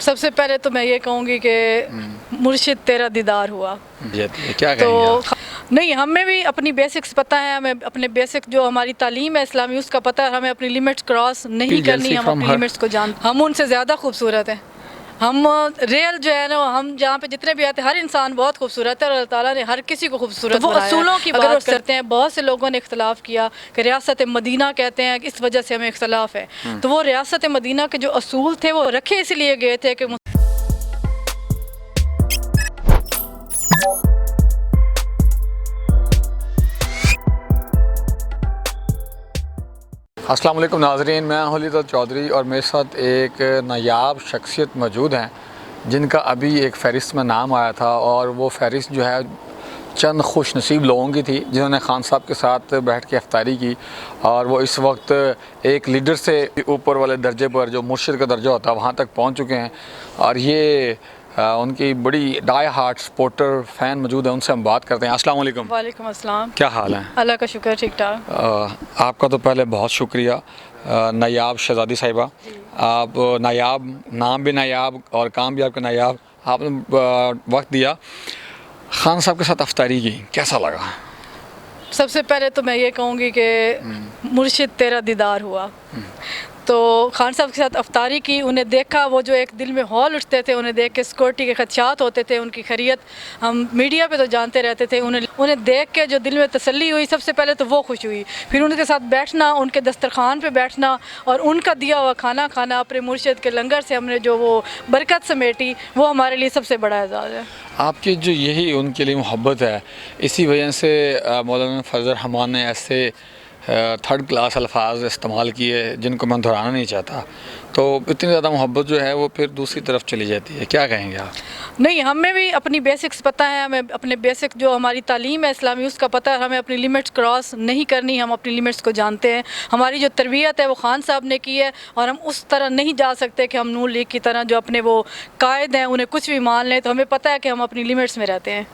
सबसे पहले तो मैं ये कहूँगी कि मुर्शिद तेरा दीदार हुआ। क्या तो कहेंगे नहीं, हमें भी अपनी बेसिक्स पता है, हमें अपने बेसिक जो हमारी तालीम है इस्लामी उसका पता है, हमें अपनी लिमिट्स क्रॉस नहीं करनी, हम अपनी लिमिट्स को जानते, हम उनसे ज़्यादा खूबसूरत हैं। हम रियल जो है ना, हम जहाँ पे जितने भी आते हैं हर इंसान बहुत खूबसूरत है और अल्लाह ताला ने हर किसी को खूबसूरत बनाया है। वो असूलों की बात करते हैं, बहुत से लोगों ने इख्तलाफ किया कि रियासत मदीना कहते हैं इस वजह से हमें इख्तलाफ है। तो वो रियासत मदीना के जो असूल थे वो रखे इसलिए गए थे कि अस्सलाम वालेकुम नाज़रीन, मैं हलीद चौधरी और मेरे साथ एक नायाब शख्सियत मौजूद हैं जिनका अभी एक फ़हरिस्त में नाम आया था, और वो फ़हरिस्त जो है चंद खुश नसीब लोगों की थी जिन्होंने खान साहब के साथ बैठ के इफ्तारी की, और वो इस वक्त एक लीडर से ऊपर वाले दर्जे पर जो मुर्शिद का दर्जा होता है वहाँ तक पहुँच चुके हैं। और ये उनकी बड़ी डाई हार्ट सपोर्टर फ़ैन मौजूद है, उनसे हम बात करते हैं। अस्सलाम वालेकुम। वालेकुम अस्सलाम। क्या हाल है? अल्लाह का शुक्र, ठीक ठाक। आपका तो पहले बहुत शुक्रिया नायाब शहज़ादी साहिबा, आप नायाब, नाम भी नायाब और काम भी आपका नायाब, आपने वक्त दिया, खान साहब के साथ इफ्तारी की, कैसा लगा? सबसे पहले तो मैं ये कहूँगी कि मुर्शिद तेरा दीदार हुआ। तो खान साहब के साथ इफ्तारी की, उन्हें देखा, वो जो एक दिल में हौल उठते थे, उन्हें देख के सिक्योरिटी के खदशात होते थे, उनकी खैरियत हम मीडिया पे तो जानते रहते थे, उन्हें देख के जो दिल में तसल्ली हुई, सबसे पहले तो वो खुश हुई। फिर उनके साथ बैठना, उनके दस्तरखान पे बैठना और उनका दिया हुआ खाना खाना, अपने मुर्शिद के लंगर से हमने जो वो बरकत समेटी, वो हमारे लिए सबसे बड़ा एजाज़ है। आपकी जो यही उनके लिए मोहब्बत है, इसी वजह से मौलाना फजल रहमान ने ऐसे थर्ड क्लास अल्फाज इस्तेमाल किए जिनको मैं दोहराना नहीं चाहता, तो इतनी ज़्यादा मोहब्बत जो है वो फिर दूसरी तरफ चली जाती है। क्या कहेंगे आप? नहीं, हमें भी अपनी बेसिक्स पता है, हमें अपने बेसिक जो हमारी तालीम है इस्लामी उसका पता है, हमें अपनी लिमिट्स क्रॉस नहीं करनी, हम अपनी लिमिट्स को जानते हैं। हमारी जो तरबियत है वो खान साहब ने की है, और हम उस तरह नहीं जा सकते कि हम नून लीग की तरह जो अपने वो कायद हैं उन्हें कुछ भी मान लें। तो हमें पता है कि हम अपनी लिमिट्स में रहते हैं।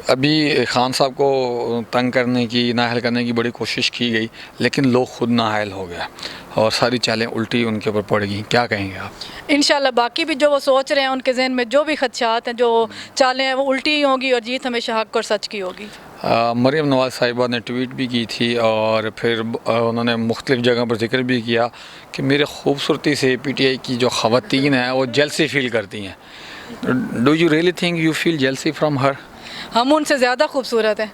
अभी खान साहब को तंग करने की, नाअहल करने की बड़ी कोशिश की गई, लेकिन लोग खुद नाअहल हो गया और सारी चालें उल्टी उनके ऊपर पड़ गई। क्या कहेंगे आप? इंशाल्लाह बाकी भी जो वो सोच रहे हैं, उनके जहन में जो भी खदशात हैं, जो चालें हैं, वो उल्टी ही होंगी और जीत हमेशा हक और सच की होगी। मरियम नवाज़ साहिबा ने ट्वीट भी की थी और फिर उन्होंने मुख्तलिफ़ जगह पर जिक्र भी किया कि मेरे खूबसूरती से PTI की जो ख़वातीन हैं वो जेलसी फ़ील करती हैं। Do you really think you feel jealousy from her? हम उनसे ज़्यादा खूबसूरत हैं।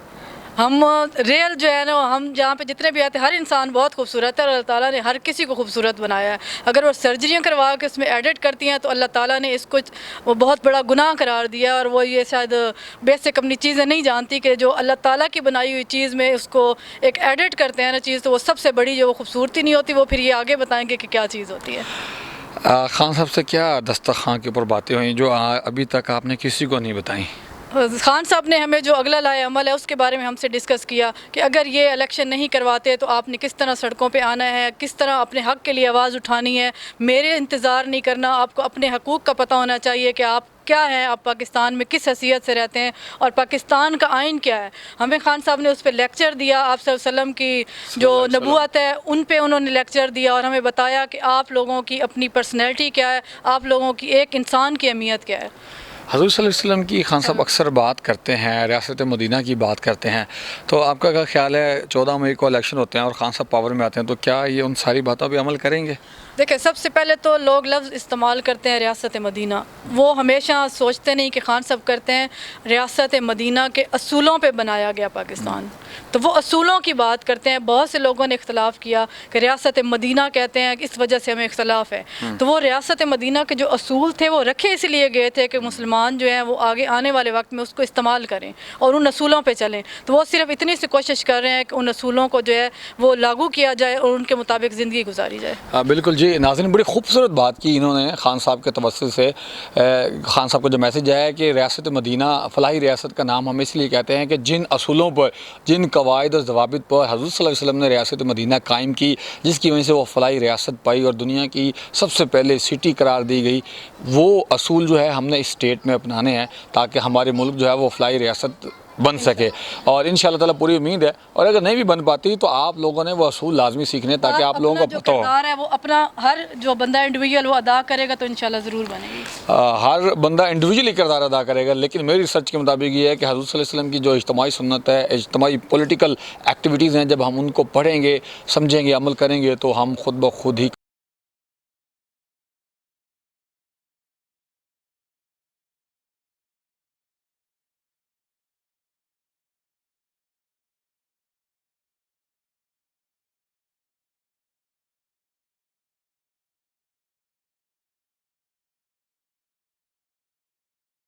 हम रियल जो है ना, हम जहाँ पे जितने भी आते हैं हर इंसान बहुत खूबसूरत है और अल्लाह ताला ने हर किसी को खूबसूरत बनाया है। अगर वो सर्जरियाँ करवा के उसमें एडिट करती हैं तो अल्लाह ताला ने इसको वो बहुत बड़ा गुनाह करार दिया, और वो ये शायद बेसिक अपनी चीज़ें नहीं जानती कि जो अल्लाह ताला की बनाई हुई चीज़ में उसको एक एडिट करते हैं ना चीज़, तो वो सबसे बड़ी जो वो खूबसूरती नहीं होती, वो फिर ये आगे बताएँगे कि क्या चीज़ होती है। खान साहब से क्या दस्तरखान के ऊपर बातें हुई जो अभी तक आपने किसी को नहीं बताई? खान साहब ने हमें जो अगला लाए अमल है उसके बारे में हमसे डिस्कस किया कि अगर ये इलेक्शन नहीं करवाते तो आपने किस तरह सड़कों पे आना है, किस तरह अपने हक़ के लिए आवाज़ उठानी है। मेरे इंतज़ार नहीं करना, आपको अपने हकूक़ का पता होना चाहिए कि आप क्या है, आप पाकिस्तान में किस हैसियत से रहते हैं और पाकिस्तान का आइन क्या है। हमें खान साहब ने उस पर लेक्चर दिया, आप सल्लल्लाहु अलैहि वसल्लम की जो नबूवत है उन पे उन्होंने लेक्चर दिया और हमें बताया कि आप लोगों की अपनी पर्सनैलिटी क्या है, आप लोगों की एक इंसान की अहमियत क्या है। हज़रत सल्लल्लाहु अलैहि वसल्लम की खान साहब अक्सर बात करते हैं, रियासत मदीना की बात करते हैं, तो आपका क्या ख्याल है 14 मई को इलेक्शन होते हैं और खान साहब पावर में आते हैं, तो क्या ये उन सारी बातों पर अमल करेंगे? देखिए, सबसे पहले तो लोग लफ्ज़ इस्तेमाल करते हैं रियासत मदीना, वो हमेशा सोचते नहीं कि खान साहब करते हैं रियासत मदीना के असूलों पे बनाया गया पाकिस्तान, तो वो असूलों की बात करते हैं। बहुत से लोगों ने इख्तलाफ किया कि रियासत मदीना कहते हैं इस वजह से हमें इख्तलाफ है, तो वो रियासत मदीना के जो असूल थे वो रखे इसलिए गए थे कि मुसलमान जो हैं वो आगे आने वाले वक्त में उसको इस्तेमाल करें और उन असूलों पर चलें। तो वो सिर्फ इतनी सी कोशिश कर रहे हैं कि उन असूलों को जो है वो लागू किया जाए और उनके मुताबिक ज़िंदगी गुजारी जाए। बिल्कुल जी नाज़रीन, बड़ी खूबसूरत बात की इन्होंने खान साहब के तवज्जुह से। खान साहब का जो मैसेज आया है कि रियासत मदीना फ़लाही रियासत का नाम हम इसलिए कहते हैं कि जिन असूलों पर, जिन कवायद और ज़वाबित पर हज़रत सल्लल्लाहु अलैहि वसल्लम ने रियासत मदीना कायम की, जिसकी वजह से वो फ़लाही रियासत पाई और दुनिया की सबसे पहले सिटी करार दी गई, वो असूल जो है हमने इस स्टेट में अपनाने हैं ताकि हमारे मुल्क जो है वो फ़लाही रियासत بن سکے، اور انشاءاللہ تعالیٰ پوری امید ہے، اور اگر نہیں بھی بن پاتی تو آپ لوگوں نے وہ اصول لازمی سیکھنے تاکہ آپ لوگوں کو جو پتہ ہو۔ کردار ہے وہ اپنا ہر جو بندہ انڈیویجول وہ ادا کرے گا تو انشاءاللہ ضرور بنے گی۔ ہر بندہ انڈیویجلی کردار ادا کرے گا، لیکن میری ریسرچ کے مطابق یہ ہے کہ حضور صلی اللہ علیہ وسلم کی جو اجتماعی سنت ہے، اجتماعی پولیٹیکل ایکٹیویٹیز ہیں، جب ہم ان کو پڑھیں گے، سمجھیں گے، عمل کریں گے تو ہم خود بخود ہی